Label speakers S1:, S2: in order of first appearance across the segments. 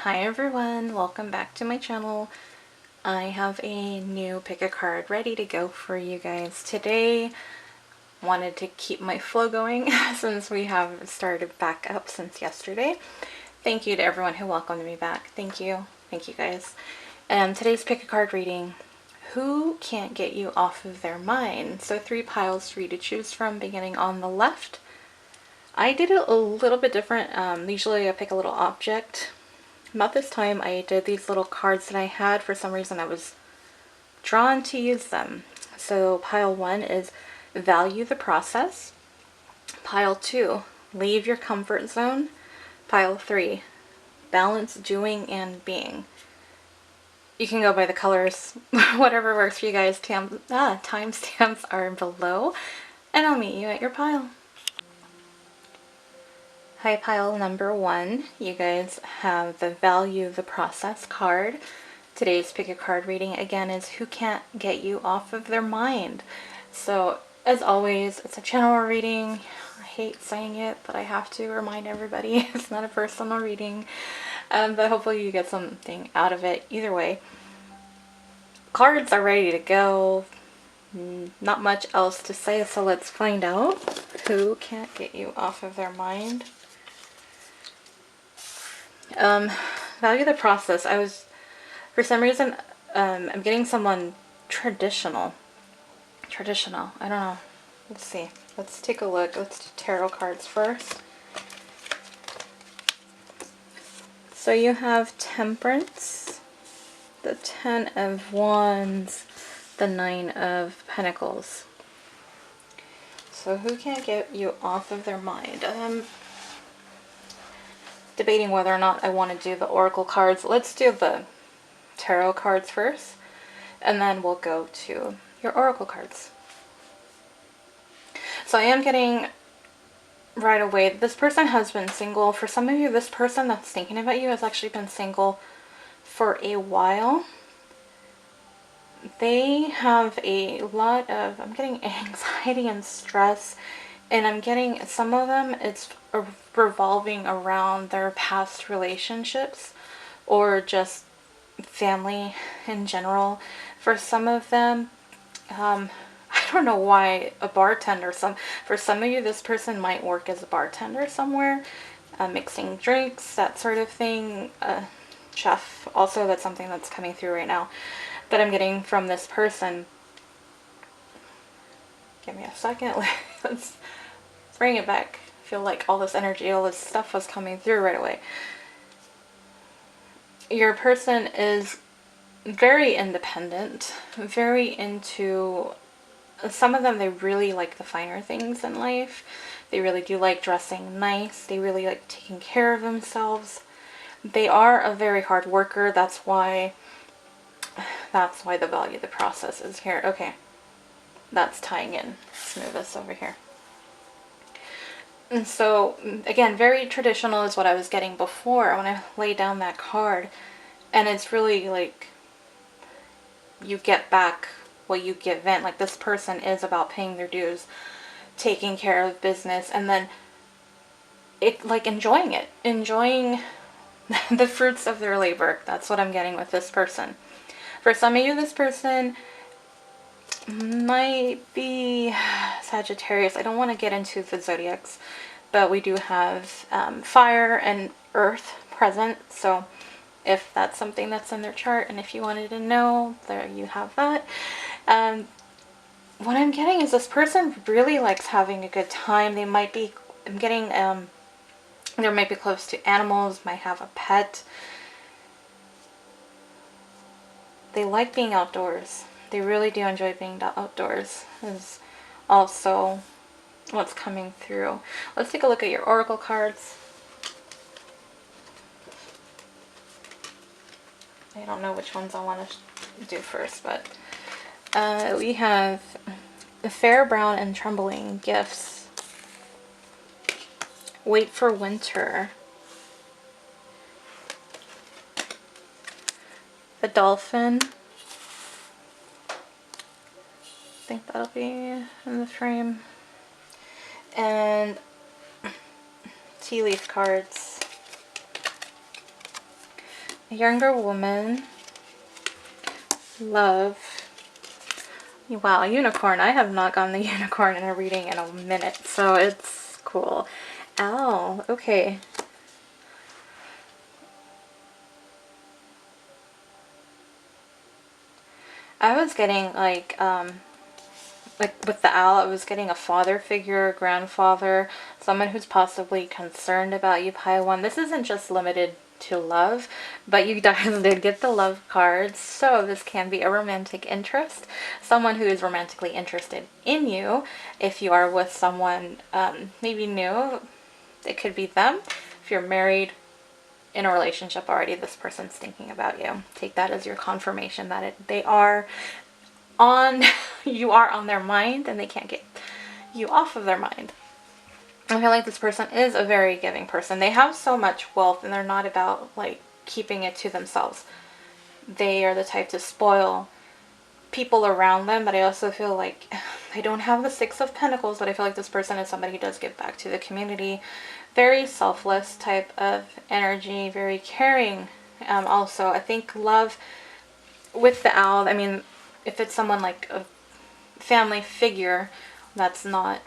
S1: Hi everyone, welcome back to my channel. I have a new pick a card ready to go for you guys today. Wanted to keep my flow going since we have started back up since yesterday. Thank you to everyone who welcomed me back. Thank you guys. And today's pick a card reading, who can't get you off of their mind? So 3 piles for you to choose from, beginning on the left. I did it a little bit different. Usually I pick a little object. Not this time. I did these little cards that I had. For some reason I was drawn to use them. So pile 1 is value the process. Pile 2, leave your comfort zone. Pile 3, balance doing and being. You can go by the colors, whatever works for you guys. Timestamps are below, and I'll meet you at your pile. Hi, pile number 1. You guys have the value the process card. Today's pick a card reading again is who can't get you off of their mind. So as always, it's a general reading. I hate saying it, but I have to remind everybody it's not a personal reading. But hopefully you get something out of it either way. Cards are ready to go. Not much else to say, so let's find out who can't get you off of their mind. Value the process. For some reason, I'm getting someone traditional. I don't know. Let's see. Let's take a look. Let's do tarot cards first. So you have Temperance, the 10 of Wands, the 9 of Pentacles. So who can't get you off of their mind? Debating whether or not I want to do the oracle cards. Let's do the tarot cards first, and then we'll go to your oracle cards. So I am getting right away, this person has been single. For some of you, this person that's thinking about you has actually been single for a while. They have a lot of, I'm getting anxiety and stress, and I'm getting, some of them, it's revolving around their past relationships or just family in general. For some of them, I don't know why, a bartender. For some of you, this person might work as a bartender somewhere, mixing drinks, that sort of thing. Chef, also, that's something that's coming through right now that I'm getting from this person. Give me a second. Let's bring it back. I feel like all this energy, all this stuff was coming through right away. Your person is very independent, very into, some of them, they really like the finer things in life. They really do like dressing nice. They really like taking care of themselves. They are a very hard worker. That's why the value of the process is here. Okay, that's tying in. Let's move this over here. And so, again, very traditional is what I was getting before when I laid down that card. And it's really like you get back what you give in. Like, this person is about paying their dues, taking care of business, and then enjoying it. Enjoying the fruits of their labor. That's what I'm getting with this person. For some of you, this person might be Sagittarius. I don't want to get into the zodiacs, but we do have fire and earth present. So if that's something that's in their chart, and if you wanted to know, there you have that. What I'm getting is this person really likes having a good time. They might be, I'm getting, they might be close to animals, might have a pet. They like being outdoors. They really do enjoy being outdoors, is also what's coming through. Let's take a look at your oracle cards. I don't know which ones I want to do first, but we have Fair, Brown, and Trembling, Gifts. Wait for Winter. The Dolphin. I think that'll be in the frame. And tea leaf cards. A younger woman. Love. Wow, unicorn. I have not gotten the unicorn in a reading in a minute, so it's cool. Ow, okay. I was getting like with the owl, I was getting a father figure, grandfather, someone who's possibly concerned about you, Paiwan. This isn't just limited to love, but you guys did get the love cards, so this can be a romantic interest, someone who is romantically interested in you. If you are with someone maybe new, it could be them. If you're married, in a relationship already, this person's thinking about you. Take that as your confirmation that they are on, you are on their mind and they can't get you off of their mind. I feel like this person is a very giving person. They have so much wealth and they're not about like keeping it to themselves. They are the type to spoil people around them, but I also feel like I don't have the Six of Pentacles, but I feel like this person is somebody who does give back to the community. Very selfless type of energy, very caring. Also, I think love with the owl, I mean, if it's someone like a family figure, that's not,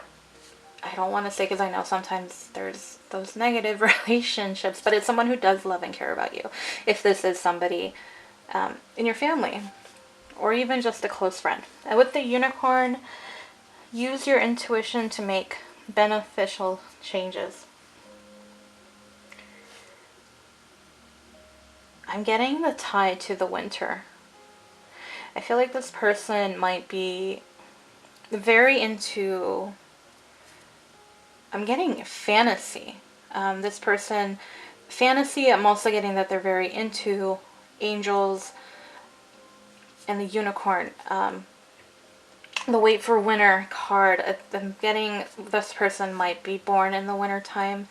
S1: I don't want to say, because I know sometimes there's those negative relationships, but it's someone who does love and care about you. If this is somebody in your family, or even just a close friend. And with the unicorn, use your intuition to make beneficial changes. I'm getting the tie to the winter. I feel like this person might be very into, I'm getting fantasy. This person, fantasy, I'm also getting that they're very into angels and the unicorn. The wait for winter card, I'm getting this person might be born in the winter time,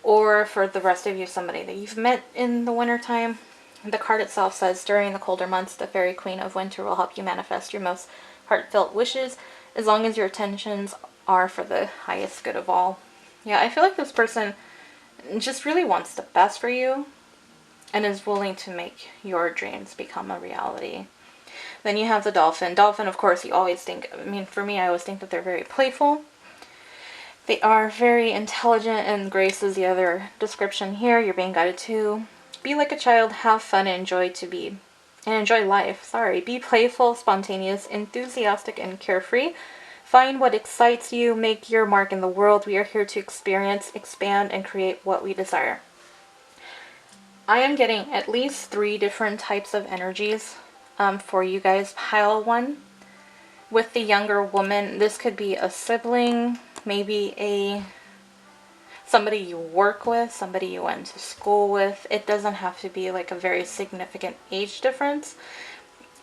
S1: or for the rest of you, somebody that you've met in the winter time. The card itself says, during the colder months, the fairy queen of winter will help you manifest your most heartfelt wishes, as long as your intentions are for the highest good of all. Yeah, I feel like this person just really wants the best for you and is willing to make your dreams become a reality. Then you have the dolphin. Dolphin, of course, you always think, I mean, for me, I always think that they're very playful. They are very intelligent, and grace is the other description here. You're being guided to be like a child, have fun, and enjoy life. Sorry. Be playful, spontaneous, enthusiastic, and carefree. Find what excites you. Make your mark in the world. We are here to experience, expand, and create what we desire. I am getting at least 3 different types of energies for you guys. Pile 1. With the younger woman, this could be a sibling, maybe somebody you work with, somebody you went to school with. It doesn't have to be like a very significant age difference,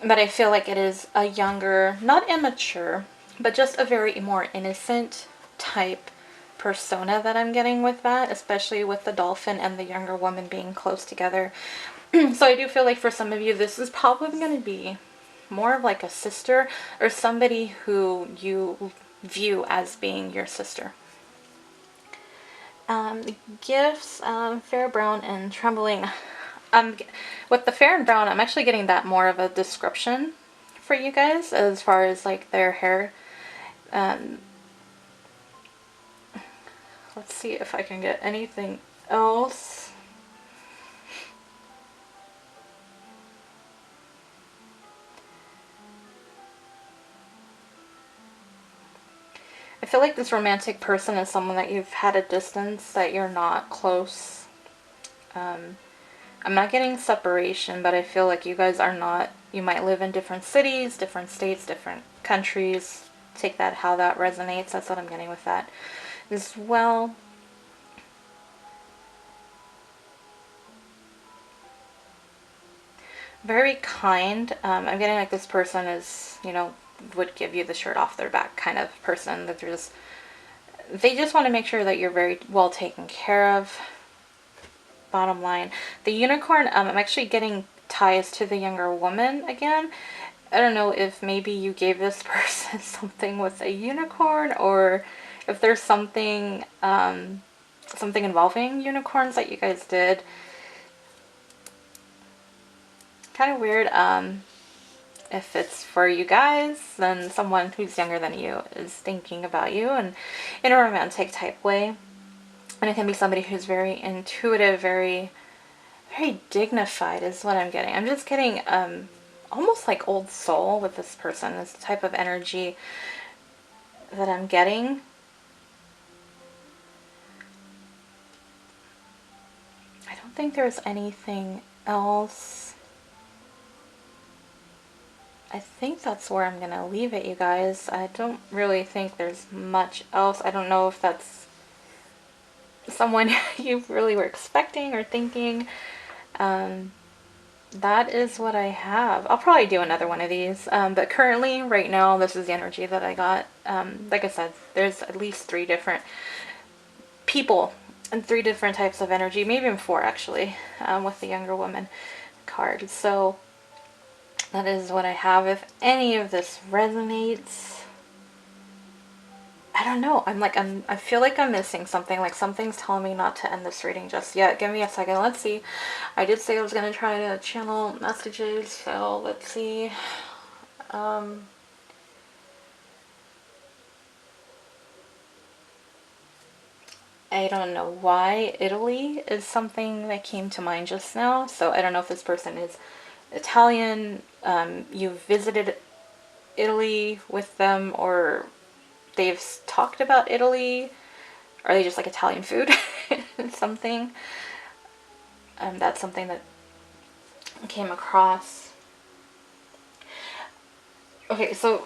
S1: but I feel like it is a younger, not immature, but just a very more innocent type persona that I'm getting with that, especially with the dolphin and the younger woman being close together. So I do feel like for some of you, this is probably going to be more of like a sister or somebody who you view as being your sister. Gifts, fair, brown, and trembling. With the fair and brown, I'm actually getting that more of a description for you guys as far as like their hair. Let's see if I can get anything else. I feel like this romantic person is someone that you've had a distance, that you're not close. I'm not getting separation, but I feel like you guys are not, you might live in different cities, different states, different countries. Take that how that resonates. That's what I'm getting with that as well. Very kind. I'm getting like this person is, you know, would give you the shirt off their back kind of person, that they just want to make sure that you're very well taken care of. Bottom line, the unicorn, I'm actually getting ties to the younger woman again. I don't know if maybe you gave this person something with a unicorn, or if there's something something involving unicorns that you guys did. kind of weird. If it's for you guys, then someone who's younger than you is thinking about you and in a romantic type way. And it can be somebody who's very intuitive, very dignified is what I'm getting. I'm just getting almost like old soul with this person. This type of energy that I'm getting. I don't think there's anything else. I think that's where I'm gonna leave it, you guys. I don't really think there's much else. I don't know if that's someone you really were expecting or thinking. That is what I have. I'll probably do another one of these. But currently, right now, this is the energy that I got. Like I said, there's at least 3 different people and 3 different types of energy, maybe even 4 actually, with the younger woman card. So that is what I have. If any of this resonates, I don't know. I feel like I'm missing something. Like something's telling me not to end this reading just yet. Give me a second. Let's see. I did say I was going to try to channel messages. So let's see. I don't know why Italy is something that came to mind just now. So I don't know if this person is Italian. You visited Italy with them, or they've talked about Italy. Are they just like Italian food? Something. That's something that came across. Okay, so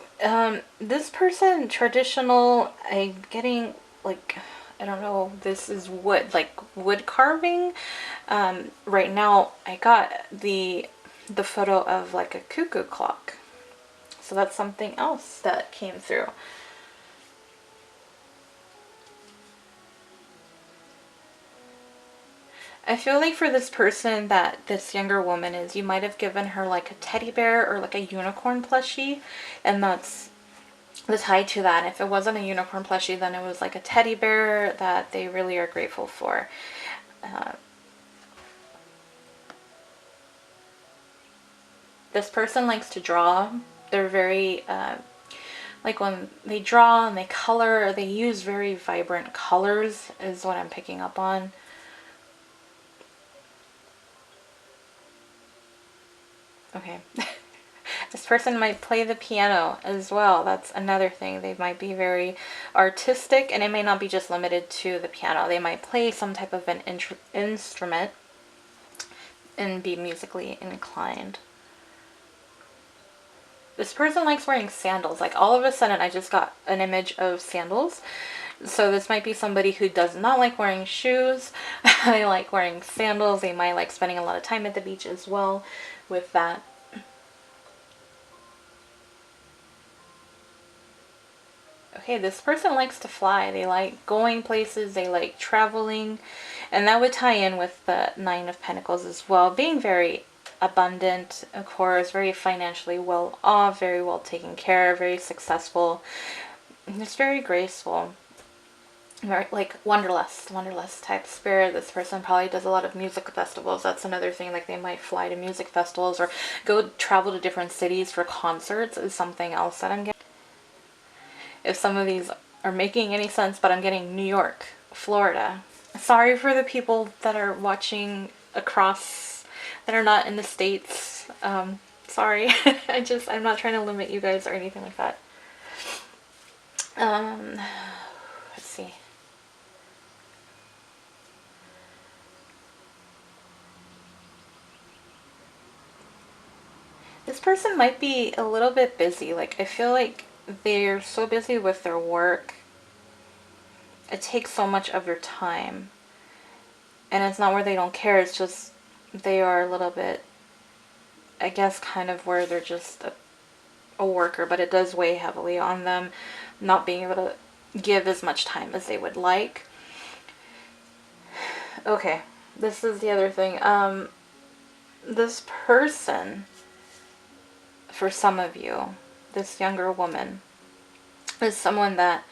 S1: this person, traditional, I'm getting like, I don't know, this is wood, like wood carving. Right now I got the photo of like a cuckoo clock. So that's something else that came through. I feel like for this person that this younger woman is, you might have given her like a teddy bear or like a unicorn plushie, and that's the tie to that. If it wasn't a unicorn plushie, then it was like a teddy bear that they really are grateful for. This person likes to draw. They're very, like when they draw and they color, they use very vibrant colors is what I'm picking up on. Okay. This person might play the piano as well. That's another thing. They might be very artistic, and it may not be just limited to the piano. They might play some type of an instrument and be musically inclined. This person likes wearing sandals. Like all of a sudden I just got an image of sandals. So this might be somebody who does not like wearing shoes. They like wearing sandals. They might like spending a lot of time at the beach as well with that. Okay, this person likes to fly. They like going places. They like traveling. And that would tie in with the 9 of Pentacles as well. Being very abundant, of course, very financially well off, very well taken care of, very successful. It's very graceful. Very, like wanderlust type spirit. This person probably does a lot of music festivals. That's another thing. Like they might fly to music festivals or go travel to different cities for concerts is something else that I'm getting. If some of these are making any sense, but I'm getting New York, Florida. Sorry for the people that are watching across, that are not in the States. Sorry. I'm not trying to limit you guys or anything like that. Let's see. This person might be a little bit busy. Like I feel like they're so busy with their work. It takes so much of your time. And it's not where they don't care. It's just they are a little bit, I guess, kind of where they're just a worker. But it does weigh heavily on them not being able to give as much time as they would like. Okay, this is the other thing. This person, for some of you, this younger woman, is someone that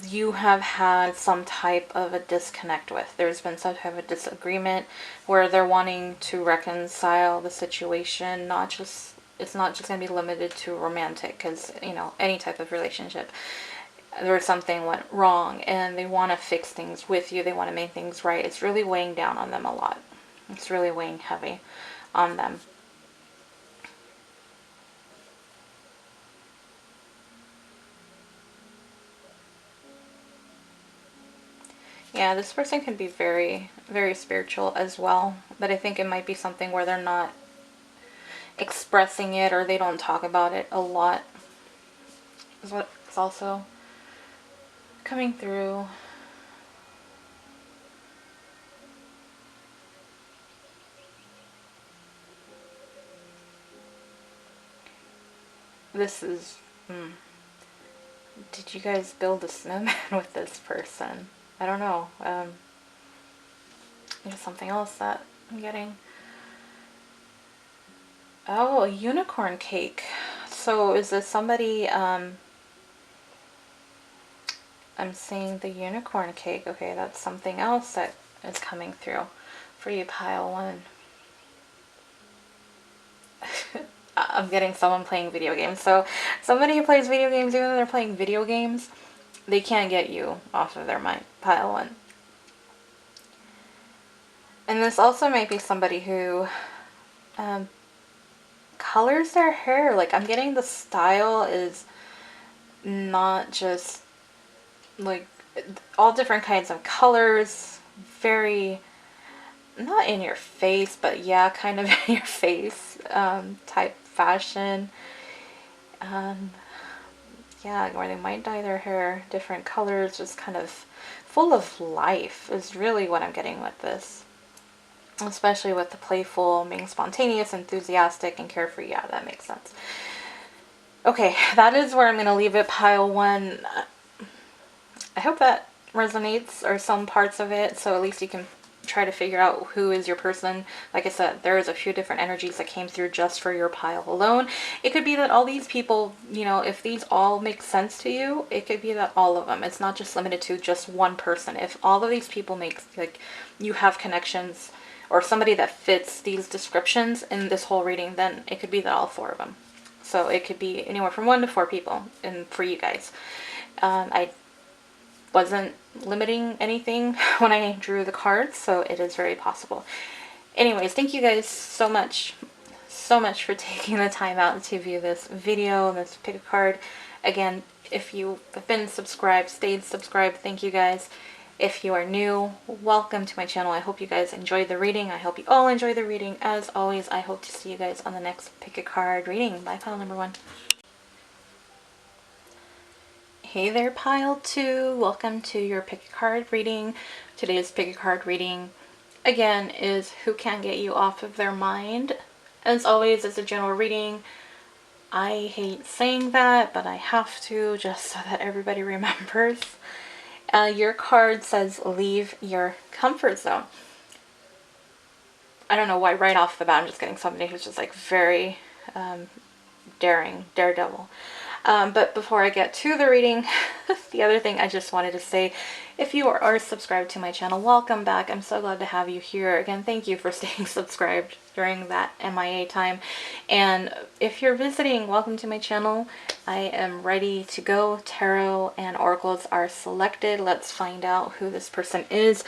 S1: you have had some type of a disconnect with. There's been some type of a disagreement where they're wanting to reconcile the situation. It's not just going to be limited to romantic, because, you know, any type of relationship. There's something went wrong and they want to fix things with you. They want to make things right. It's really weighing down on them a lot. It's really weighing heavy on them. Yeah, this person can be very, very spiritual as well, but I think it might be something where they're not expressing it, or they don't talk about it a lot, is what's also coming through. This is... Did you guys build a snowman with this person? I don't know. There's something else that I'm getting. Oh, a unicorn cake. So is this somebody... I'm seeing the unicorn cake. Okay, that's something else that is coming through for you, pile one. I'm getting someone playing video games. So somebody who plays video games, even though they're playing video games, they can't get you off of their mind, pile one. And this also might be somebody who colors their hair. Like, I'm getting the style is not just like all different kinds of colors, very not in your face, but yeah, kind of in your face type fashion. Yeah, or they might dye their hair different colors, just kind of full of life is really what I'm getting with this. Especially with the playful, being spontaneous, enthusiastic, and carefree. Yeah, that makes sense. Okay, that is where I'm going to leave it, pile one. I hope that resonates, or some parts of it, so at least you can try to figure out who is your person. Like I said, there's a few different energies that came through just for your pile alone. It could be that all these people, you know, if these all make sense to you, it could be that all of them. It's not just limited to just one person. If all of these people make, like, you have connections or somebody that fits these descriptions in this whole reading, then it could be that all four of them. So it could be anywhere from 1 to 4 people, and for you guys. I wasn't limiting anything when I drew the cards, so it is very possible. Anyways, thank you guys so much for taking the time out to view this video, this pick a card. Again, if you have been subscribed, stayed subscribed, thank you guys. If you are new, welcome to my channel. I hope you guys enjoyed the reading. I hope you all enjoy the reading. As always, I hope to see you guys on the next pick a card reading. Bye, pile number 1. Hey there, pile 2. Welcome to your pick a card reading. Today's pick a card reading, again, is who can't get you off of their mind. As always, it's a general reading. I hate saying that, but I have to, just so that everybody remembers. Your card says leave your comfort zone. I don't know why right off the bat I'm just getting somebody who's just like very daredevil. But before I get to the reading, the other thing I just wanted to say, if you are subscribed to my channel, welcome back. I'm so glad to have you here. Again, thank you for staying subscribed during that MIA time. And if you're visiting, welcome to my channel. I am ready to go. Tarot and oracles are selected. Let's find out who this person is.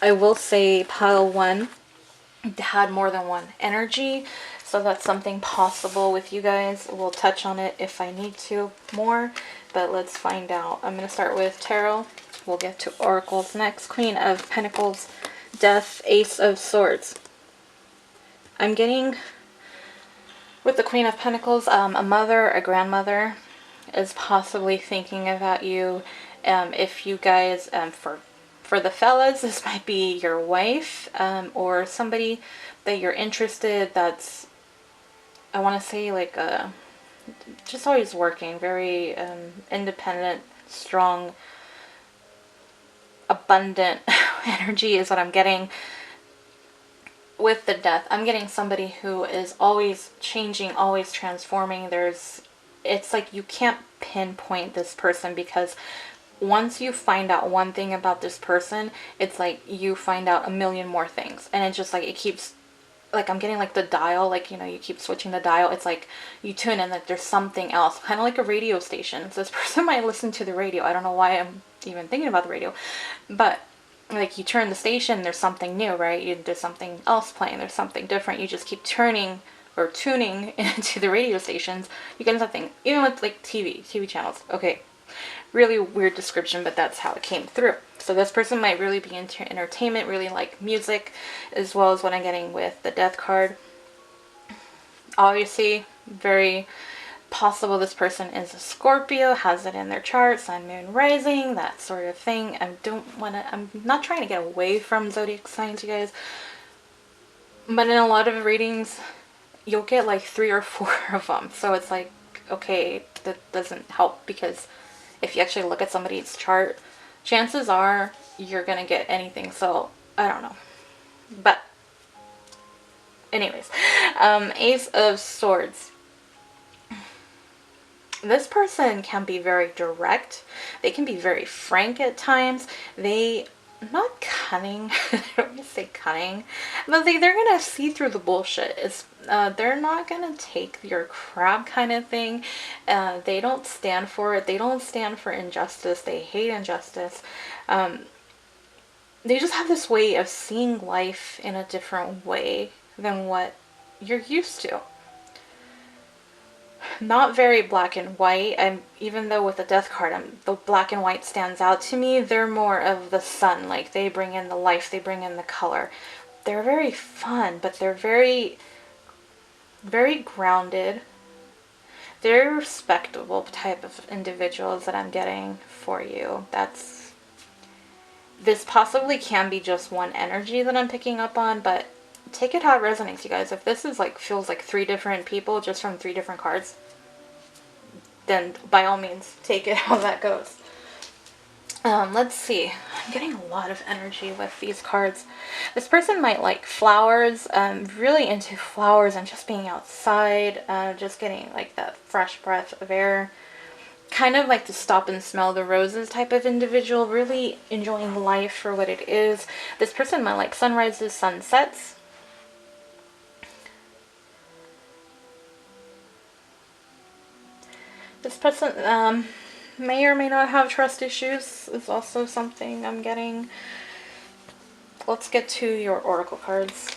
S1: I will say pile 1 had more than one energy, so that's something possible with you guys. We'll touch on it if I need to more, but let's find out. I'm going to start with tarot. We'll get to oracles next. Queen of Pentacles, Death, Ace of Swords. I'm getting, with the Queen of Pentacles, a mother, a grandmother is possibly thinking about you. If you guys, for the fellas, this might be your wife, or somebody that you're interested, that's, I want to say, like, just always working, very independent, strong, abundant energy is what I'm getting. With the Death, I'm getting somebody who is always changing, always transforming. It's like you can't pinpoint this person, because once you find out one thing about this person, it's like you find out a million more things. And it's just like it keeps, like I'm getting like the dial, like, you know, you keep switching the dial. It's like you tune in, like there's something else, kind of like a radio station. So this person might listen to the radio. I don't know why I'm even thinking about the radio, but like you turn the station, there's something new, right? There's something else playing, there's something different. You just keep turning or tuning into the radio stations. You get something, even with like TV channels. Okay, really weird description, but that's how it came through. So this person might really be into entertainment, really like music, as well as what I'm getting with the death card. Obviously, very possible this person is a Scorpio, has it in their chart, sun, moon, rising, that sort of thing. I'm not trying to get away from zodiac signs, you guys, but in a lot of readings, you'll get like 3 or 4 of them. So it's like, okay, that doesn't help, because if you actually look at somebody's chart, chances are you're gonna get anything. So I don't know, but anyways, Ace of Swords. This person can be very direct. They can be very frank at times. They, not cunning, I don't want to say cunning, but they're gonna see through the bullshit. They're not gonna take your crap kind of thing. They don't stand for it. They don't stand for injustice. They hate injustice. They just have this way of seeing life in a different way than what you're used to. Not very black and white. Even though with the death card, the black and white stands out to me. They're more of the sun. Like they bring in the life, they bring in the color. They're very fun, but they're very, very grounded. They're respectable type of individuals that I'm getting for you. This possibly can be just one energy that I'm picking up on, but take it how it resonates, you guys. If this is like feels like 3 different people just from 3 different cards, then by all means take it how that goes. Let's see. I'm getting a lot of energy with these cards. This person might like flowers, really into flowers and just being outside, just getting like that fresh breath of air. Kind of like to stop and smell the roses type of individual, really enjoying life for what it is. This person might like sunrises, sunsets. This person may or may not have trust issues, is also something I'm getting. Let's get to your oracle cards.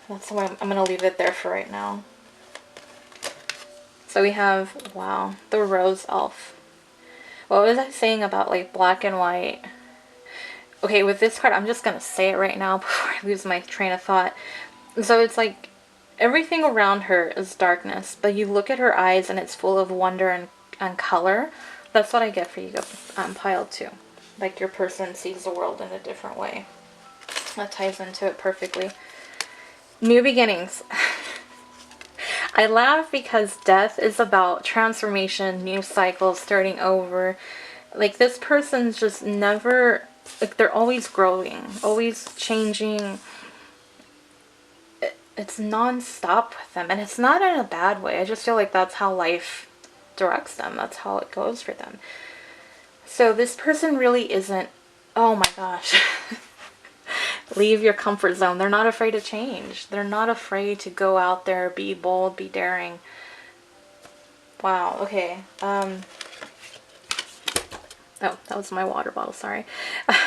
S1: That's why I'm going to leave it there for right now. So we have, wow, the Rose Elf. What was I saying about like black and white? Okay, with this card, I'm just going to say it right now before I lose my train of thought. So it's like everything around her is darkness, but you look at her eyes and it's full of wonder and color. That's what I get for you, pile 2. Like your person sees the world in a different way. That ties into it perfectly. New beginnings. I laugh because death is about transformation, new cycles, starting over. Like this person's just never, like they're always growing, always changing. It's non-stop with them, and it's not in a bad way. I just feel like that's how life directs them. That's how it goes for them. So this person really isn't, oh my gosh, leave your comfort zone. They're not afraid to change. They're not afraid to go out there, be bold, be daring. Wow, okay. Oh, that was my water bottle, sorry.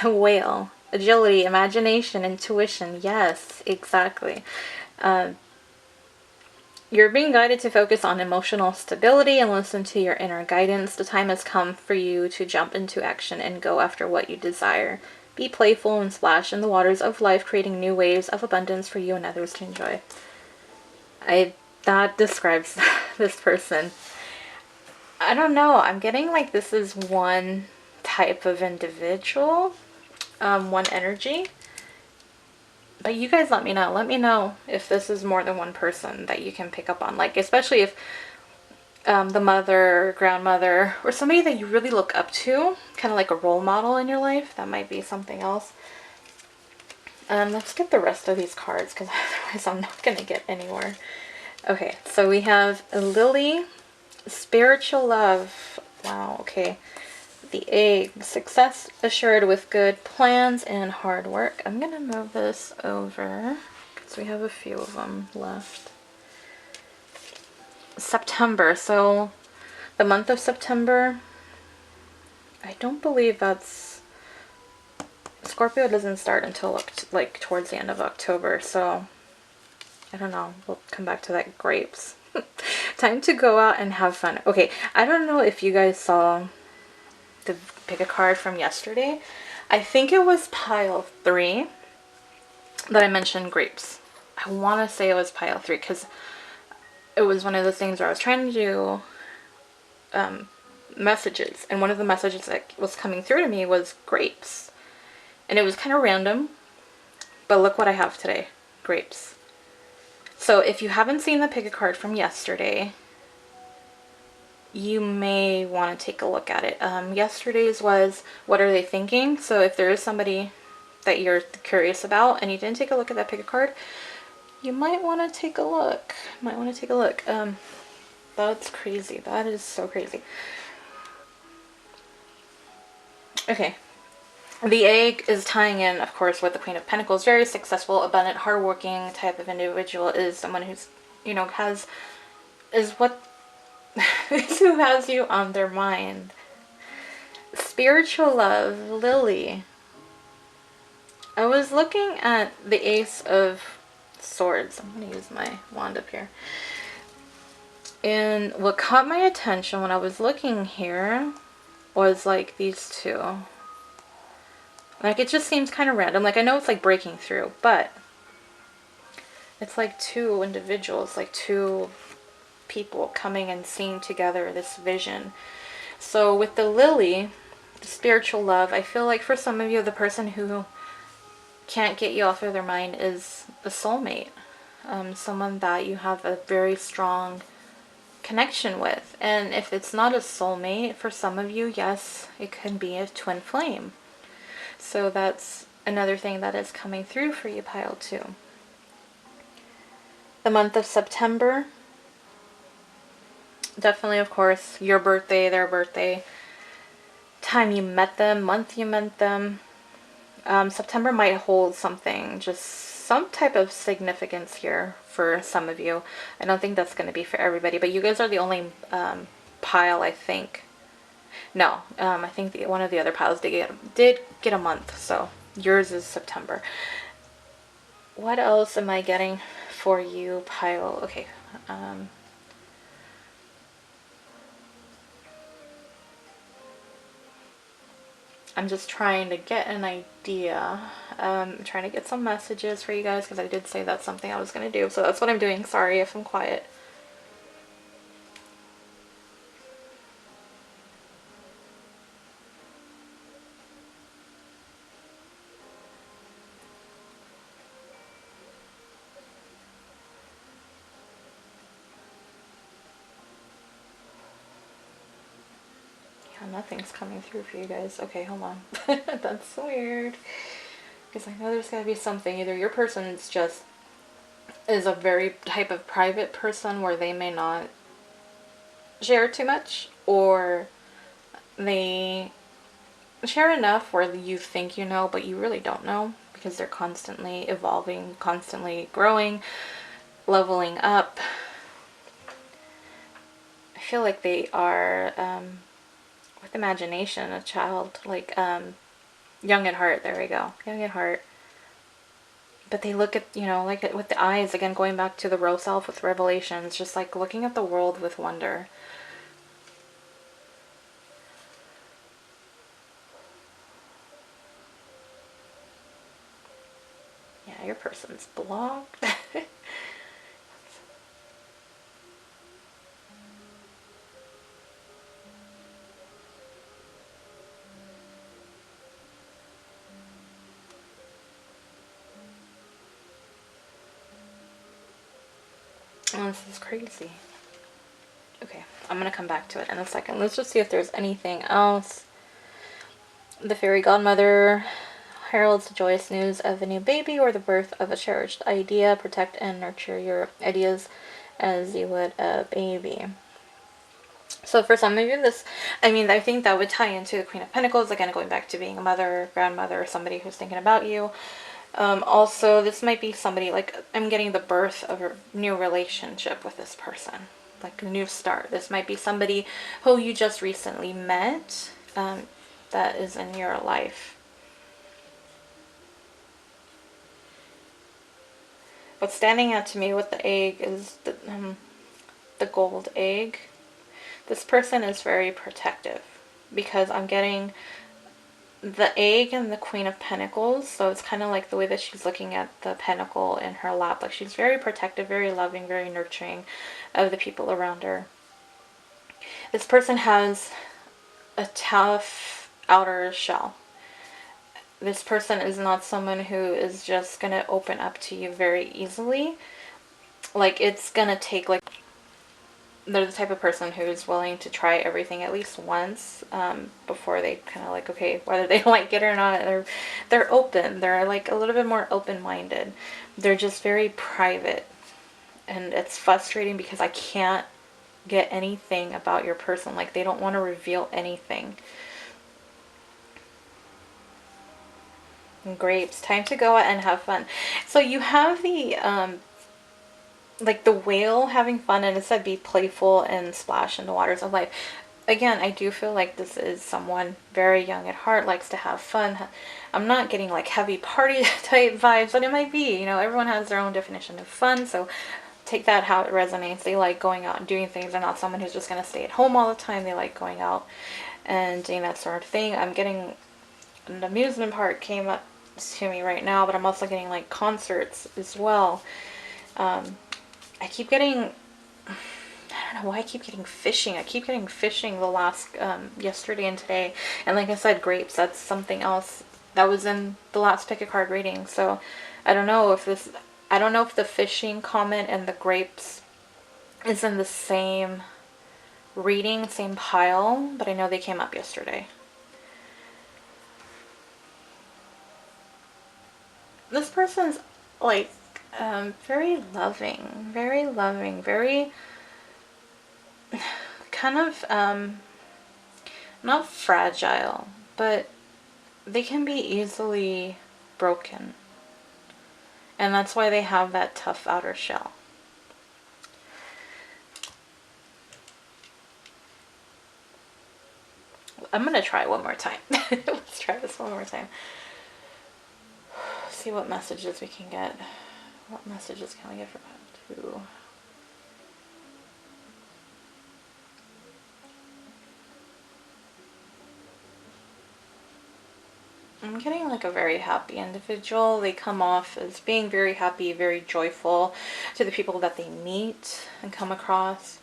S1: Whale. Agility, imagination, intuition. Yes, exactly. You're being guided to focus on emotional stability and listen to your inner guidance. The time has come for you to jump into action and go after what you desire. Be playful and splash in the waters of life, creating new waves of abundance for you and others to enjoy. That describes this person. I don't know. I'm getting like this is one type of individual, one energy. But you guys let me know. Let me know if this is more than one person that you can pick up on. Like, especially if the mother, grandmother, or somebody that you really look up to, kind of like a role model in your life. That might be something else. Let's get the rest of these cards, because otherwise I'm not going to get anywhere. Okay, so we have Lily, spiritual love. Wow, okay. the egg. Success assured with good plans and hard work. I'm going to move this over because we have a few of them left. September. So the month of September, I don't believe that's... Scorpio doesn't start until like towards the end of October. So I don't know. We'll come back to that. Grapes. Time to go out and have fun. Okay, I don't know if you guys saw the pick a card from yesterday. I think it was pile 3 that I mentioned grapes. I want to say it was pile 3 because it was one of the things where I was trying to do messages, and one of the messages that was coming through to me was grapes. And it was kind of random, but look what I have today. Grapes. So if you haven't seen the pick a card from yesterday, you may want to take a look at it. Yesterday's was, what are they thinking? So if there is somebody that you're curious about and you didn't take a look at that pick a card, you might want to take a look. That's crazy. That is so crazy. Okay. The egg is tying in, of course, with the Queen of Pentacles. Very successful, abundant, hardworking type of individual is someone who's, you know, who has you on their mind. Spiritual love, Lily. I was looking at the Ace of Swords. I'm going to use my wand up here. And what caught my attention when I was looking here was like these two. Like, it just seems kind of random. Like, I know it's like breaking through, but it's like two individuals, like two people coming and seeing together this vision. So with the Lily, the spiritual love, I feel like for some of you, the person who can't get you off of their mind is a soulmate. Someone that you have a very strong connection with. And if it's not a soulmate, for some of you, yes, it could be a twin flame. So that's another thing that is coming through for you, pile 2. The month of September, definitely, of course, your birthday, their birthday, time you met them, month you met them. September might hold something, just some type of significance here for some of you. I don't think that's going to be for everybody, but you guys are the only pile, I think. No, I think one of the other piles did get a month, so yours is September. What else am I getting for you, pile? Okay. I'm just trying to get an idea. I'm trying to get some messages for you guys because I did say that's something I was going to do. So that's what I'm doing. Sorry if I'm quiet. Nothing's coming through for you guys. Okay, hold on. That's weird. Because I know there's got to be something. Either your person is a very type of private person where they may not share too much, or they share enough where you think you know, but you really don't know, because they're constantly evolving, constantly growing, leveling up. I feel like they are... with imagination, a child, like young at heart. There we go, young at heart. But they look at, you know, like with the eyes, again, going back to the real self with revelations, just like looking at the world with wonder. Yeah, your person's blocked. Oh, this is crazy. Okay, I'm gonna come back to it in a second. Let's just see if there's anything else. The fairy godmother heralds the joyous news of a new baby or the birth of a cherished idea. Protect and nurture your ideas as you would a baby. So for some of you, this, I mean, I think that would tie into the Queen of Pentacles, again, going back to being a mother, grandmother, or somebody who's thinking about you. Also, this might be somebody, like, I'm getting the birth of a new relationship with this person, like a new start. This might be somebody who you just recently met, that is in your life. What's standing out to me with the egg is the gold egg. This person is very protective, because I'm getting the egg and the Queen of Pentacles, so it's kind of like the way that she's looking at the pentacle in her lap. Like, she's very protective, very loving, very nurturing of the people around her. This person has a tough outer shell. This person is not someone who is just going to open up to you very easily. Like, it's going to take, like, they're the type of person who's willing to try everything at least once, before they kind of, like, okay, whether they like it or not, they're open. They're like a little bit more open-minded. They're just very private, and it's frustrating because I can't get anything about your person. Like, they don't want to reveal anything. And grapes, time to go out and have fun. So you have the like the whale having fun, and it said be playful and splash in the waters of life. Again, I do feel like this is someone very young at heart, likes to have fun. I'm not getting like heavy party type vibes, but it might be, you know, everyone has their own definition of fun, so take that how it resonates. They like going out and doing things. They're not someone who's just going to stay at home all the time. They like going out and doing that sort of thing. I'm getting an amusement park came up to me right now, but I'm also getting like concerts as well. I keep getting, I don't know why I keep getting fishing. I keep getting fishing the last, yesterday and today. And like I said, grapes, that's something else that was in the last pick a card reading. So I don't know if this, I don't know if the fishing comment and the grapes is in the same reading, same pile, but I know they came up yesterday. This person's like, very loving, very kind of, not fragile, but they can be easily broken. And that's why they have that tough outer shell. I'm going to try one more time. Let's try this one more time. See what messages we can get. What messages can we get from that too? I'm getting like a very happy individual. They come off as being very happy, very joyful to the people that they meet and come across.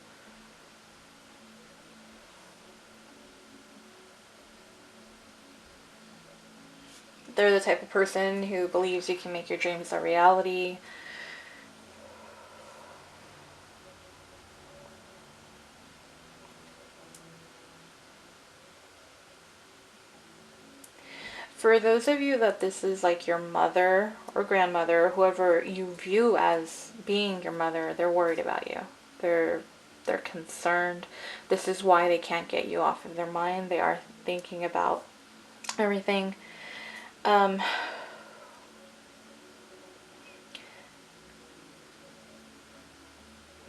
S1: They're the type of person who believes you can make your dreams a reality. For those of you that this is like your mother or grandmother, whoever you view as being your mother, they're worried about you. They're concerned. This is why they can't get you off of their mind. They are thinking about everything.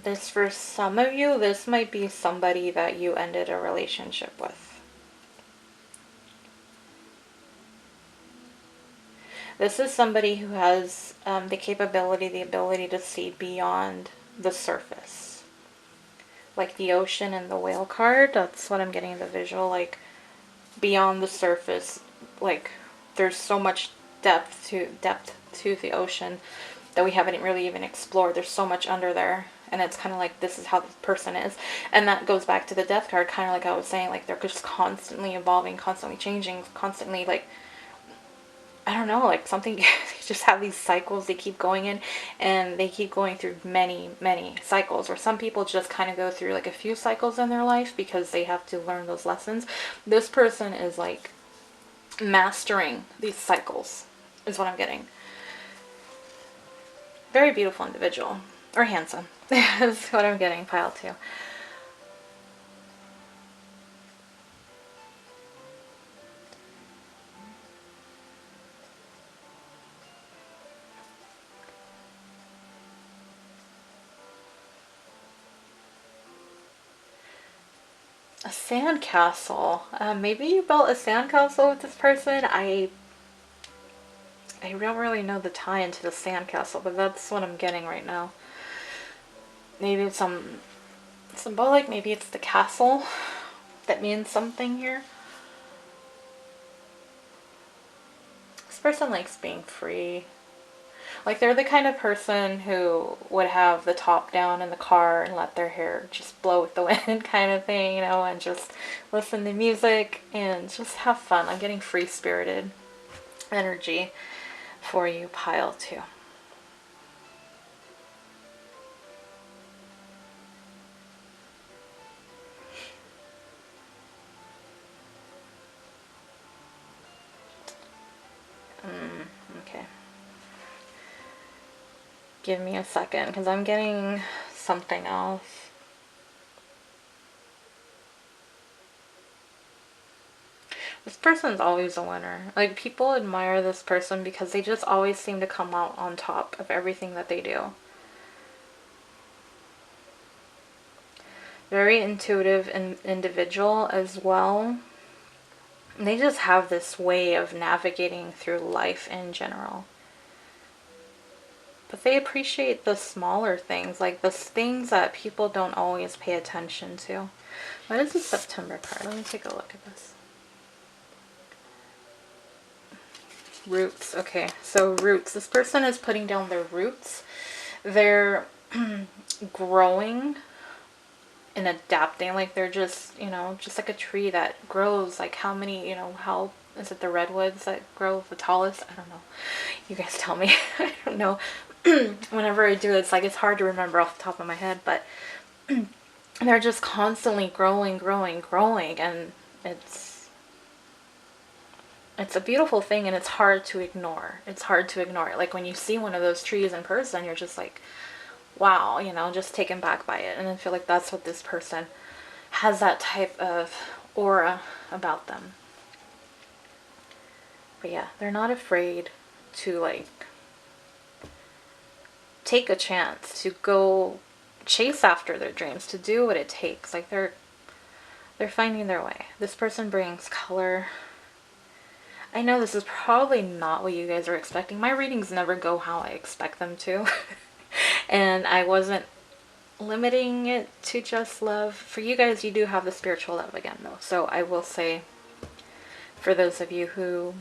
S1: This, for some of you, this might be somebody that you ended a relationship with. This is somebody who has the capability, the ability to see beyond the surface. Like the ocean and the whale card, that's what I'm getting the visual, like beyond the surface. Like there's so much depth to the ocean that we haven't really even explored. There's so much under there. And it's kind of like, this is how the person is. And that goes back to the death card, kind of like I was saying, like they're just constantly evolving, constantly changing, constantly like, I don't know, like something, they just have these cycles they keep going in, and they keep going through many, many cycles, or some people just kind of go through like a few cycles in their life because they have to learn those lessons. This person is like mastering these cycles, is what I'm getting. Very beautiful individual, or handsome, is what I'm getting, pile two. A sandcastle. Maybe you built a sandcastle with this person. I don't really know the tie into the sandcastle, but that's what I'm getting right now. Maybe it's some symbolic. Maybe it's the castle that means something here. This person likes being free. Like, they're the kind of person who would have the top down in the car and let their hair just blow with the wind kind of thing, you know, and just listen to music and just have fun. I'm getting free-spirited energy for you, pile 2. Okay. Give me a second, because I'm getting something else. This person's always a winner. Like, people admire this person because they just always seem to come out on top of everything that they do. Very intuitive and individual as well. And they just have this way of navigating through life in general. But they appreciate the smaller things, like the things that people don't always pay attention to. What is the September card? Let me take a look at this. Roots. Okay, so roots. This person is putting down their roots. They're growing and adapting. Like, they're just, you know, just like a tree that grows. Like, how many, you know, how is it the redwoods that grow the tallest? I don't know. You guys tell me. I don't know. Whenever I do, it's like it's hard to remember off the top of my head, but they're just constantly growing, and it's a beautiful thing, and it's hard to ignore. It's hard to ignore it. Like, when you see one of those trees in person, you're just like, wow, you know, just taken back by it. And I feel like that's what this person has, that type of aura about them. But yeah, they're not afraid to, like, take a chance, to go chase after their dreams, to do what it takes. Like, they're finding their way. This person brings color. I know this is probably not what you guys are expecting. My readings never go how I expect them to. And I wasn't limiting it to just love. For you guys, you do have the spiritual love again, though. So I will say, for those of you who,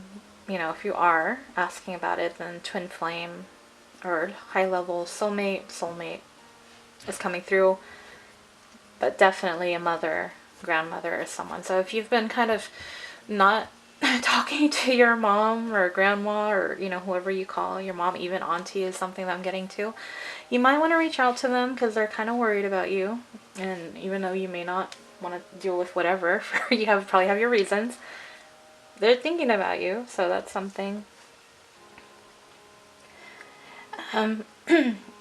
S1: you know, if you are asking about it, then twin flame or high level soulmate is coming through. But definitely a mother, grandmother, or someone. So if you've been kind of not talking to your mom or grandma, or, you know, whoever you call your mom, even auntie is something that I'm getting to, you might want to reach out to them because they're kind of worried about you. And even though you may not want to deal with whatever, you probably have your reasons, they're thinking about you. So that's something.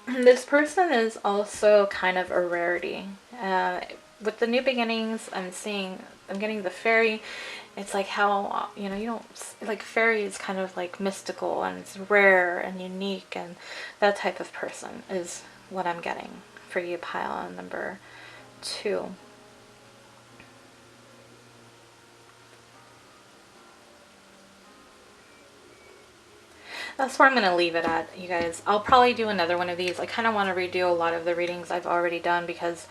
S1: This person is also kind of a rarity. With the new beginnings, I'm getting the fairy. It's like how, you know, you don't, like, fairy is kind of like mystical and it's rare and unique, and that type of person is what I'm getting for you, pile number 2. That's where I'm going to leave it at, you guys. I'll probably do another one of these. I kind of want to redo a lot of the readings I've already done because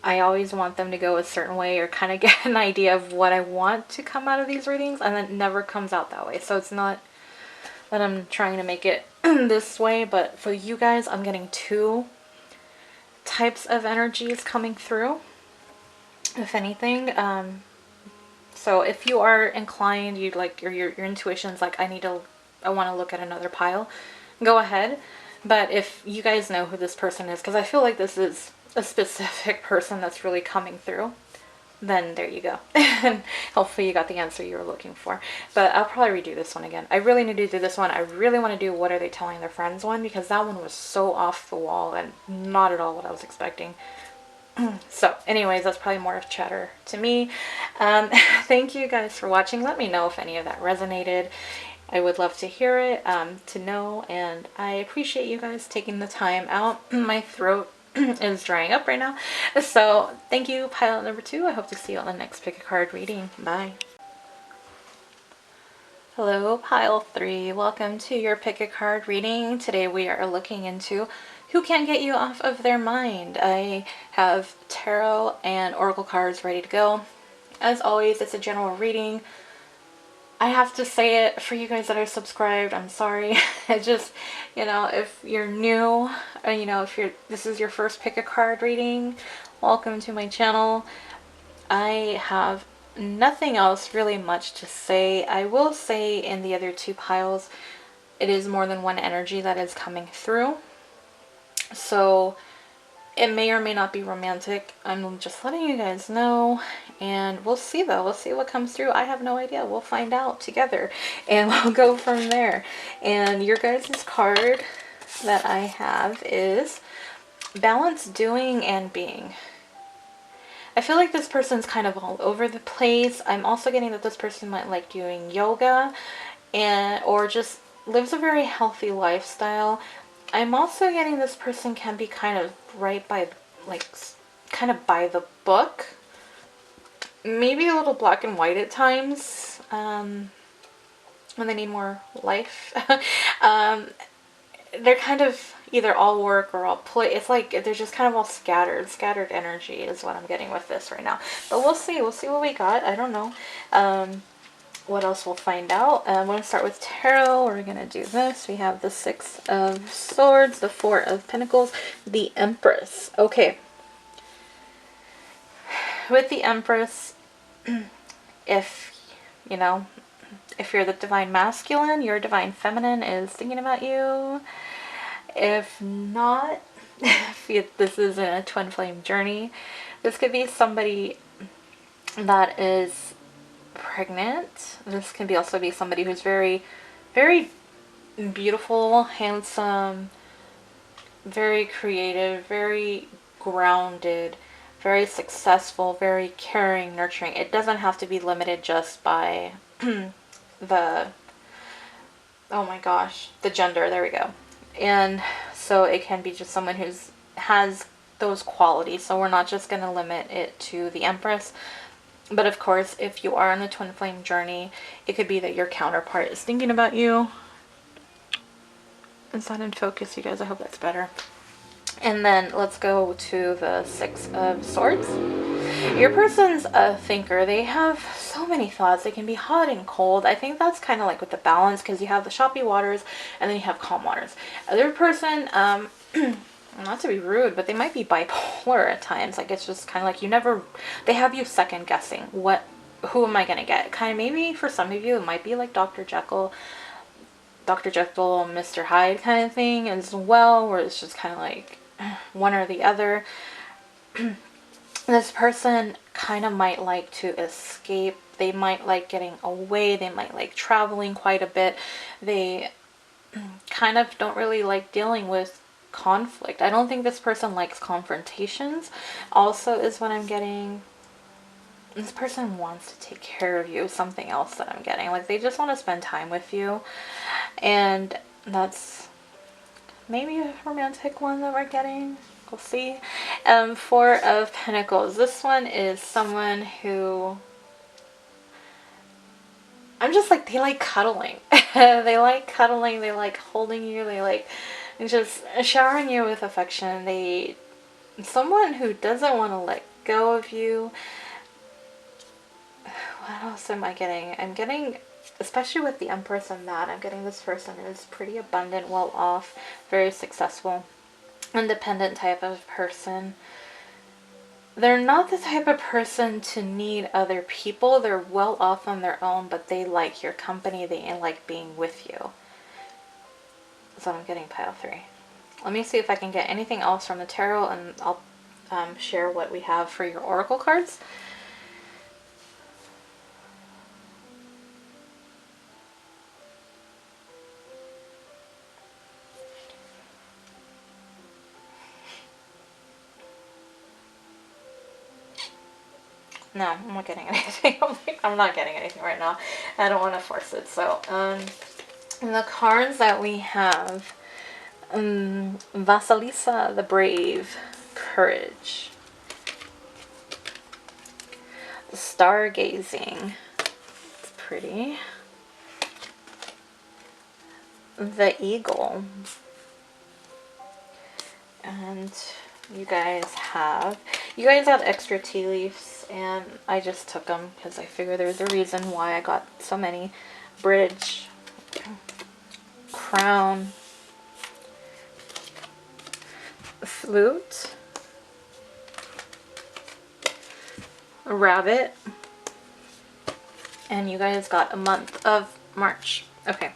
S1: I always want them to go a certain way, or kind of get an idea of what I want to come out of these readings, and it never comes out that way. So it's not that I'm trying to make it this way, but for you guys, I'm getting 2 types of energies coming through, if anything. So if you are inclined, you'd like, your intuition's like, I want to look at another pile, go ahead. But if you guys know who this person is, because I feel like this is a specific person that's really coming through, then there you go. And hopefully you got the answer you were looking for. But I'll probably redo this one again. I really need to do this one. I really want to do What Are They Telling Their Friends one, because that one was so off the wall and not at all what I was expecting. So anyways, that's probably more of chatter to me. Thank you guys for watching. Let me know if any of that resonated. I would love to hear it, to know, and I appreciate you guys taking the time out. My throat is drying up right now. So thank you, pile number 2. I hope to see you on the next pick a card reading. Bye. Hello, pile 3. Welcome to your pick a card reading. Today we are looking into who can't get you off of their mind. I have tarot and oracle cards ready to go. As always, it's a general reading. I have to say it for you guys that are subscribed, I'm sorry. It just, you know, if you're new, or, you know, if this is your first pick a card reading, welcome to my channel. I have nothing else really much to say. I will say in the other 2 piles, it is more than one energy that is coming through. So it may or may not be romantic. I'm just letting you guys know. And we'll see though. We'll see what comes through. I have no idea. We'll find out together. And we'll go from there. And your guys' card that I have is Balance Doing and Being. I feel like this person's kind of all over the place. I'm also getting that this person might like doing yoga or just lives a very healthy lifestyle. I'm also getting this person can be kind of right by, like, kind of by the book. Maybe a little black and white at times when they need more life. They're kind of either all work or all play. It's like they're just kind of all scattered energy is what I'm getting with this right now. But we'll see what we got. I don't know what else we'll find out. I'm going to start with tarot. We're going to do this. We have the 6 of Swords, the 4 of Pentacles, the Empress. Okay, with the Empress, if you know, if you're the divine masculine, your divine feminine is thinking about you. If not, if this is a twin flame journey, this could be somebody that is pregnant. This can also be somebody who's very, very beautiful, handsome, very creative, very grounded, very successful, very caring, nurturing. It doesn't have to be limited just by the, oh my gosh, the gender. There we go. And so it can be just someone who's has those qualities. So we're not just going to limit it to the Empress. But of course, if you are on the twin flame journey, it could be that your counterpart is thinking about you. Is that in focus, you guys? I hope that's better. And then let's go to the 6 of Swords. Your person's a thinker. They have so many thoughts. They can be hot and cold. I think that's kind of like with the balance, because you have the choppy waters and then you have calm waters. Other person, not to be rude, but they might be bipolar at times. Like, it's just kind of like they have you second guessing who am I going to get? Kind of maybe for some of you, it might be like Dr. Jekyll, Mr. Hyde kind of thing as well, where it's just kind of like one or the other. This person kind of might like to escape. They might like getting away. They might like traveling quite a bit. They kind of don't really like dealing with conflict. I don't think this person likes confrontations. Also is what I'm getting. This person wants to take care of you. Something else that I'm getting. Like, they just want to spend time with you. And that's maybe a romantic one that we're getting. We'll see. 4 of Pentacles. This one is someone who, I'm just like, they like cuddling. They like cuddling. They like holding you. They like just showering you with affection. Someone who doesn't want to let go of you. What else am I getting? I'm getting, especially with the Empress and that, I'm getting this person is pretty abundant, well off, very successful, independent type of person. They're not the type of person to need other people. They're well off on their own, but they like your company. They like being with you. That's what I'm getting, pile 3. Let me see if I can get anything else from the tarot, and I'll share what we have for your oracle cards. No, I'm not getting anything. I'm not getting anything right now. I don't want to force it. So, the cards that we have, Vasilisa the Brave. courage. Stargazing. It's pretty. The eagle. And you guys had extra tea leaves, and I just took them because I figure there's a reason why I got so many. Bridge, crown, flute, a rabbit, and you guys got a month of March. Okay.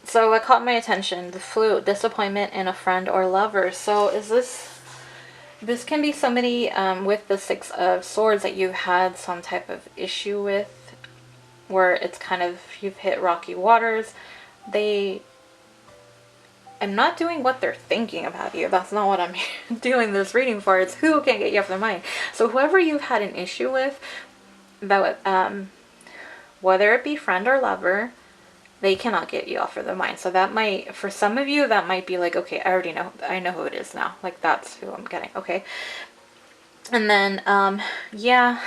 S1: So what caught my attention? The flute, disappointment in a friend or lover. So is this can be somebody with the Six of Swords that you had some type of issue with, where it's kind of, you've hit rocky waters. They am not doing what they're thinking about you. That's not what I'm doing this reading for. It's who can get you off their mind. So whoever you've had an issue with, that whether it be friend or lover, they cannot get you off of their mind. So that might, for some of you, that might be like, okay, I already know. I know who it is now. Like, that's who I'm getting. Okay. And then, yeah,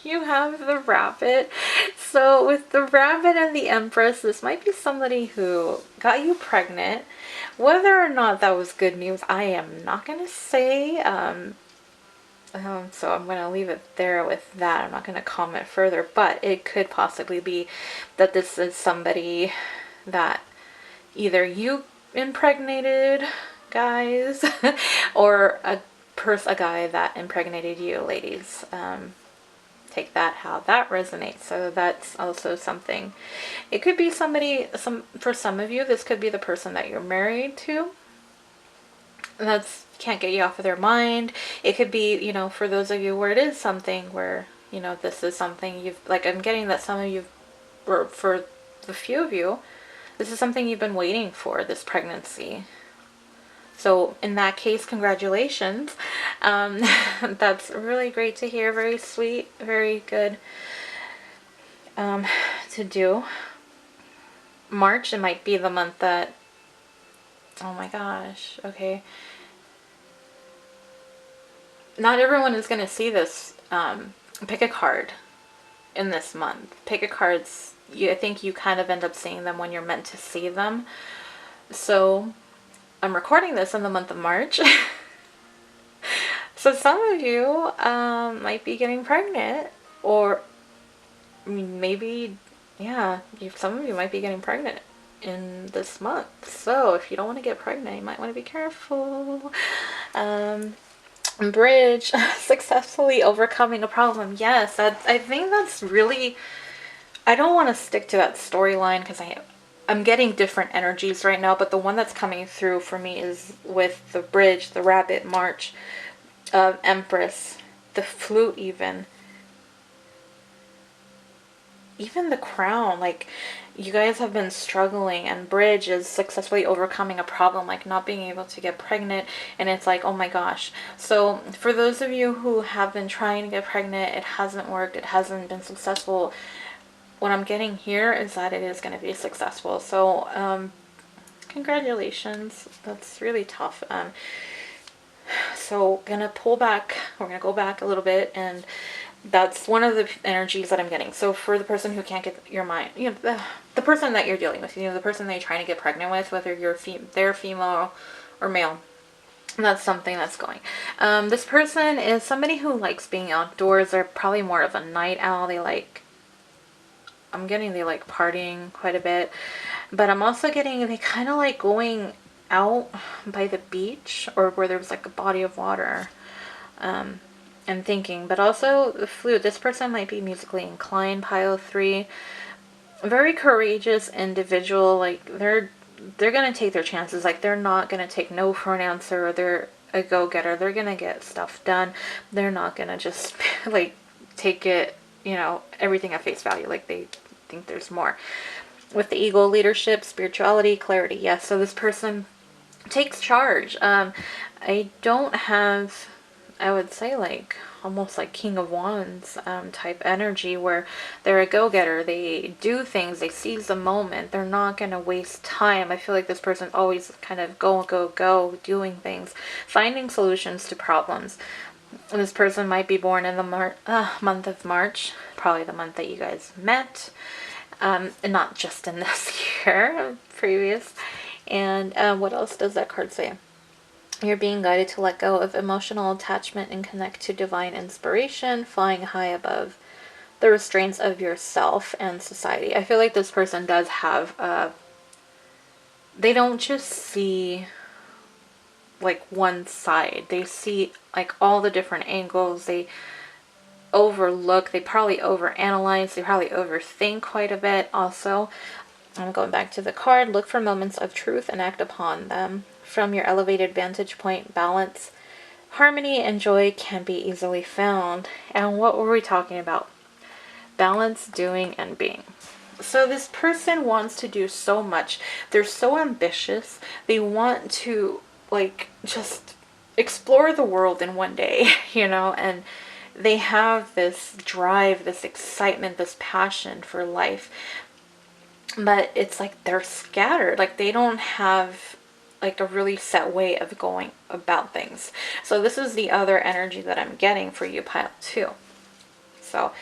S1: you have the rabbit. So with the rabbit and the Empress, this might be somebody who got you pregnant. Whether or not that was good news, I am not going to say. So I'm going to leave it there with that. I'm not going to comment further, but it could possibly be that this is somebody that either you impregnated, guys, or a guy that impregnated you, ladies. Take that how that resonates. So that's also something. It could be somebody, for some of you, this could be the person that you're married to. That's can't get you off of their mind. It could be, you know, for those of you where it is something where, you know, this is something you've, like, I'm getting that some of you, or for the few of you, this is something you've been waiting for, this pregnancy. So in that case, congratulations. That's really great to hear. Very sweet, very good to do. March, it might be the month that, oh my gosh, okay. Not everyone is going to see this. Pick a card in this month. Pick a cards. I think you kind of end up seeing them when you're meant to see them. So I'm recording this in the month of March. So some of you might be getting pregnant, or maybe, yeah, some of you might be getting pregnant in this month. So if you don't want to get pregnant, you might want to be careful. Bridge, successfully overcoming a problem. Yes, I think that's really, I don't want to stick to that storyline because I'm getting different energies right now, but the one that's coming through for me is with the bridge, the rabbit, March, Empress, the flute, even the crown. Like, you guys have been struggling, and bridge is successfully overcoming a problem, like not being able to get pregnant, and it's like, oh my gosh. So for those of you who have been trying to get pregnant, it hasn't worked, it hasn't been successful, what I'm getting here is that it is going to be successful. So congratulations. That's really tough. So gonna pull back, we're gonna go back a little bit, and that's one of the energies that I'm getting. So for the person who can't get your mind, you know, the person that you're dealing with, you know, the person that you're trying to get pregnant with, whether you're they're female or male, that's something that's going. This person is somebody who likes being outdoors. They're probably more of a night owl. They like, I'm getting they like partying quite a bit, but I'm also getting they kind of like going out by the beach or where there's like a body of water. And thinking, but also the flute. This person might be musically inclined. Pile 3, very courageous individual. Like they're gonna take their chances. Like they're not gonna take no for an answer. Or they're a go-getter. They're gonna get stuff done. They're not gonna just like take it, you know, everything at face value. Like they think there's more. With the eagle, leadership, spirituality, clarity. Yes. So this person takes charge. I don't have, I would say, like, almost like King of Wands type energy, where they're a go-getter. They do things, they seize the moment, they're not going to waste time. I feel like this person's always kind of go, doing things, finding solutions to problems. And this person might be born in the month of March, probably the month that you guys met, and not just in this year, previous. And what else does that card say? You're being guided to let go of emotional attachment and connect to divine inspiration, flying high above the restraints of yourself and society. I feel like this person does have, they don't just see like one side. They see like all the different angles. They overlook, they probably overanalyze, they probably overthink quite a bit also. I'm going back to the card. Look for moments of truth and act upon them. From your elevated vantage point, balance, harmony, and joy can be easily found. And what were we talking about? Balance, doing, and being. So this person wants to do so much. They're so ambitious. They want to like just explore the world in one day, you know, and they have this drive, this excitement, this passion for life. But it's like they're scattered. Like they don't have like a really set way of going about things. So this is the other energy that I'm getting for you, pile 2. So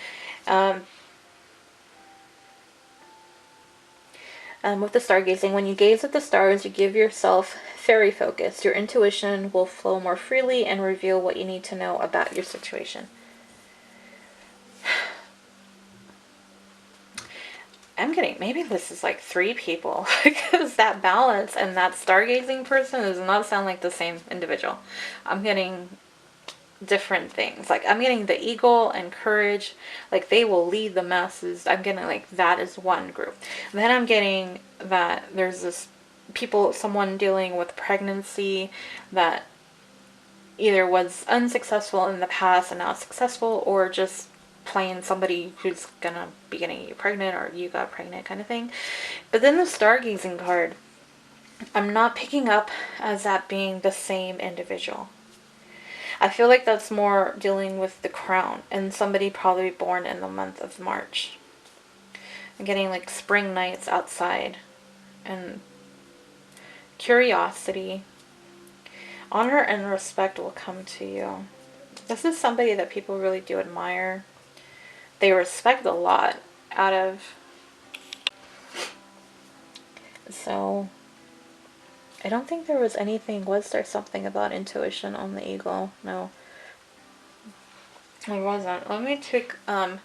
S1: with the stargazing, when you gaze at the stars, you give yourself fairy focus. Your intuition will flow more freely and reveal what you need to know about your situation. I'm getting, maybe this is like 3 people, because that balance and that stargazing person does not sound like the same individual. I'm getting different things. Like I'm getting the eagle and courage, like they will lead the masses. I'm getting like that is one group. Then I'm getting that there's this someone dealing with pregnancy that either was unsuccessful in the past and now successful, or just plain somebody who's gonna be getting you pregnant or you got pregnant kind of thing. But then the stargazing card, I'm not picking up as that being the same individual. I feel like that's more dealing with the crown and somebody probably born in the month of March. I'm getting like spring nights outside and curiosity. Honor and respect will come to you. This is somebody that people really do admire. They respect a lot out of. So I don't think there was anything. Was there something about intuition on the eagle? No. There wasn't. Let me take I'll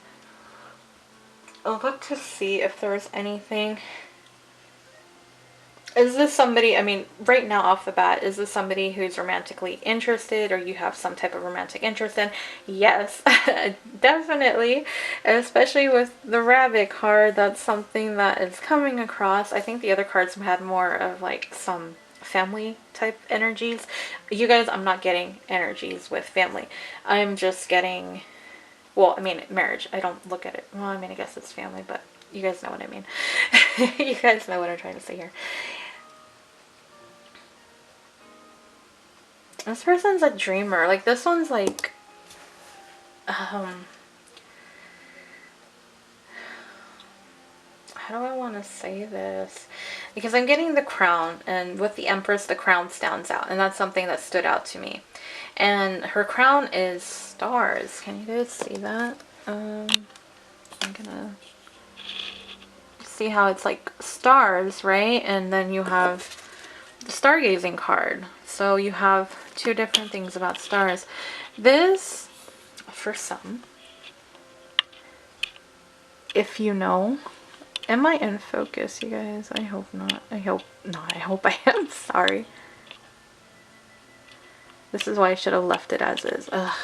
S1: look to see if there was anything. Is this somebody, I mean, right now off the bat, is this somebody who's romantically interested, or you have some type of romantic interest in? Yes, definitely. Especially with the rabbit card, that's something that is coming across. I think the other cards had more of like some family type energies. You guys, I'm not getting energies with family. I'm just getting, well, I mean, marriage. I don't look at it. Well, I mean, I guess it's family, but you guys know what I mean. You guys know what I'm trying to say here. This person's a dreamer. Like, this one's like, how do I want to say this? Because I'm getting the crown, and with the Empress, the crown stands out, and that's something that stood out to me. And her crown is stars. Can you guys see that? I'm gonna see how it's like stars, right? And then you have the stargazing card. So you have 2 different things about stars. This, for some, if you know, am I in focus, you guys? I hope not. I hope not. I hope I am. Sorry. This is why I should have left it as is. Ugh.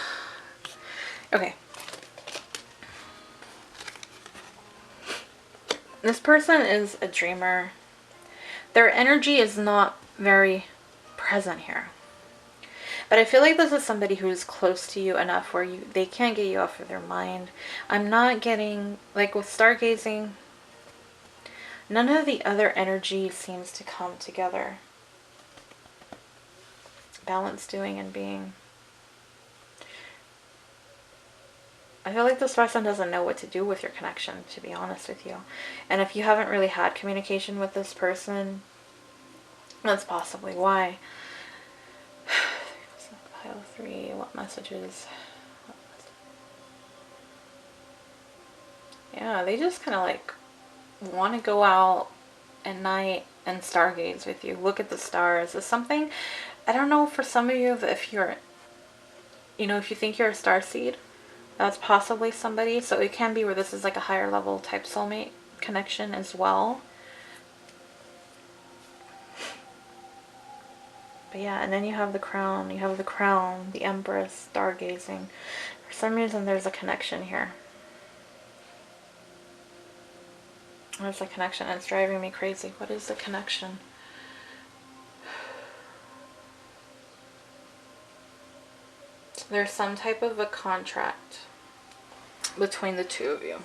S1: Okay. This person is a dreamer. Their energy is not very present here. But I feel like this is somebody who's close to you enough where they can't get you off of their mind. I'm not getting, like with stargazing, none of the other energy seems to come together. Balance, doing, and being. I feel like this person doesn't know what to do with your connection, to be honest with you. And if you haven't really had communication with this person, that's possibly why. Pile 3, what messages? Yeah, they just kind of like want to go out at night and stargaze with you. Look at the stars. It's something, I don't know, for some of you, if you're, if you think you're a star seed, that's possibly somebody. So it can be where this is like a higher level type soulmate connection as well. But yeah, and then you have the crown. You have the crown, the empress, stargazing. For some reason, there's a connection here. There's a connection. It's driving me crazy. What is the connection? There's some type of a contract between the two of you.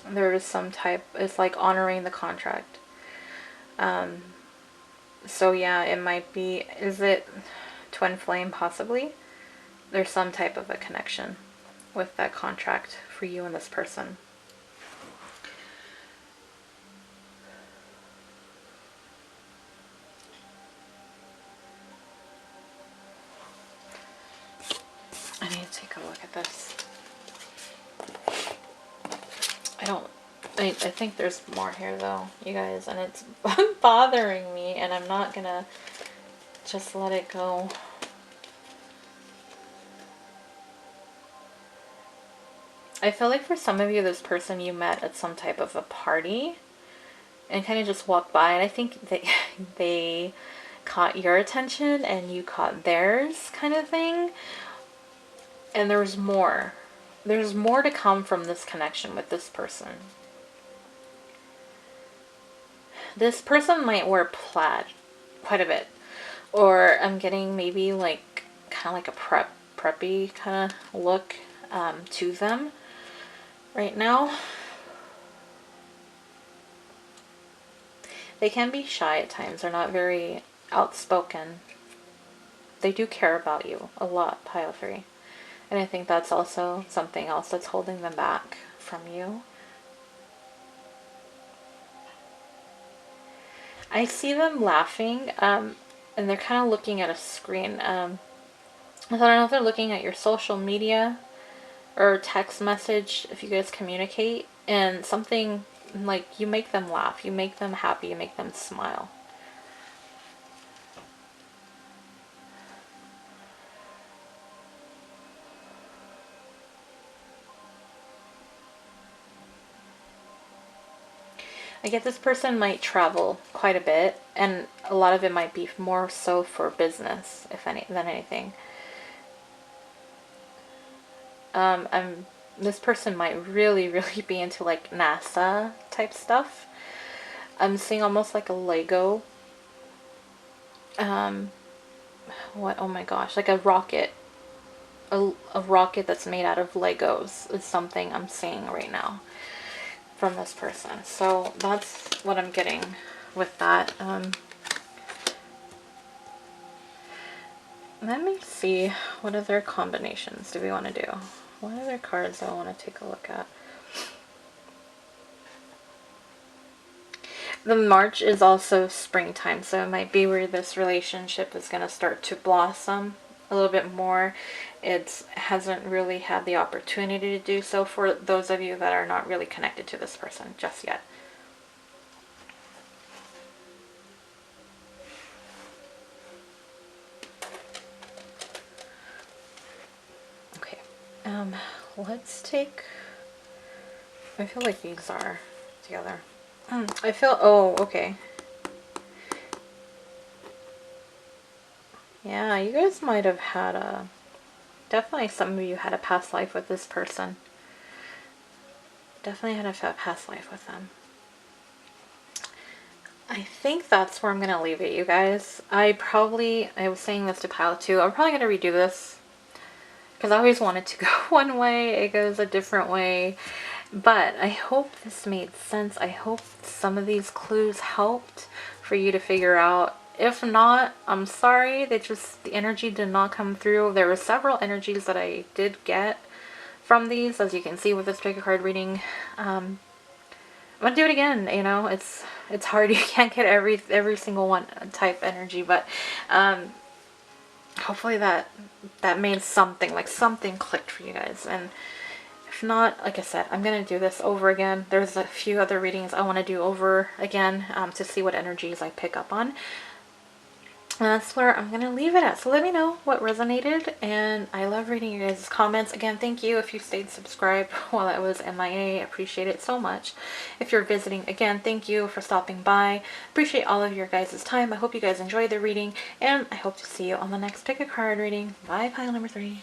S1: There is some type, it's like honoring the contract. So yeah, it might be, is it twin flame possibly? There's some type of a connection with that contract for you and this person. I need to take a look at this. I think there's more here though, you guys, and it's bothering me, and I'm not gonna just let it go. I feel like for some of you, this person you met at some type of a party and kind of just walked by, and I think they caught your attention and you caught theirs, kind of thing. And there's more. There's more to come from this connection with this person. This person might wear plaid quite a bit. Or I'm getting maybe like kind of like a preppy kind of look to them right now. They can be shy at times. They're not very outspoken. They do care about you a lot, pile 3. And I think that's also something else that's holding them back from you. I see them laughing, and they're kind of looking at a screen. I don't know if they're looking at your social media or text message if you guys communicate, and something like you make them laugh, you make them happy, you make them smile. I get this person might travel quite a bit, and a lot of it might be more so for business, than anything. This person might really be into like NASA type stuff. I'm seeing almost like a Lego. What? Oh my gosh! Like a rocket. A rocket that's made out of Legos is something I'm seeing right now from this person. So that's what I'm getting with that. Let me see, what other combinations do we want to do? What other cards do I want to take a look at? The March is also springtime, so it might be where this relationship is going to start to blossom a little bit more. It hasn't really had the opportunity to do so for those of you that are not really connected to this person just yet. Okay, let's take, I feel like these are together. I feel, oh, okay. Yeah, you guys might have had a, definitely some of you had a past life with this person. Definitely had a past life with them. I think that's where I'm going to leave it, you guys. I was saying this to pile 2. I'm probably going to redo this because I always wanted to go one way. It goes a different way. But I hope this made sense. I hope some of these clues helped for you to figure out. If not, I'm sorry. The energy did not come through. There were several energies that I did get. from these, as you can see with this pick a card reading. I'm gonna do it again. You know, it's hard. You can't get every single one type energy, but hopefully that made something, like something clicked for you guys. And if not, like I said, I'm gonna do this over again. There's a few other readings I want to do over again to see what energies I pick up on. And that's where I'm going to leave it at. So let me know what resonated, and I love reading you guys' comments. Again, thank you if you stayed subscribed while I was MIA. I appreciate it so much. If you're visiting, again, thank you for stopping by. Appreciate all of your guys' time. I hope you guys enjoyed the reading, and I hope to see you on the next pick a card reading. Bye, pile number 3.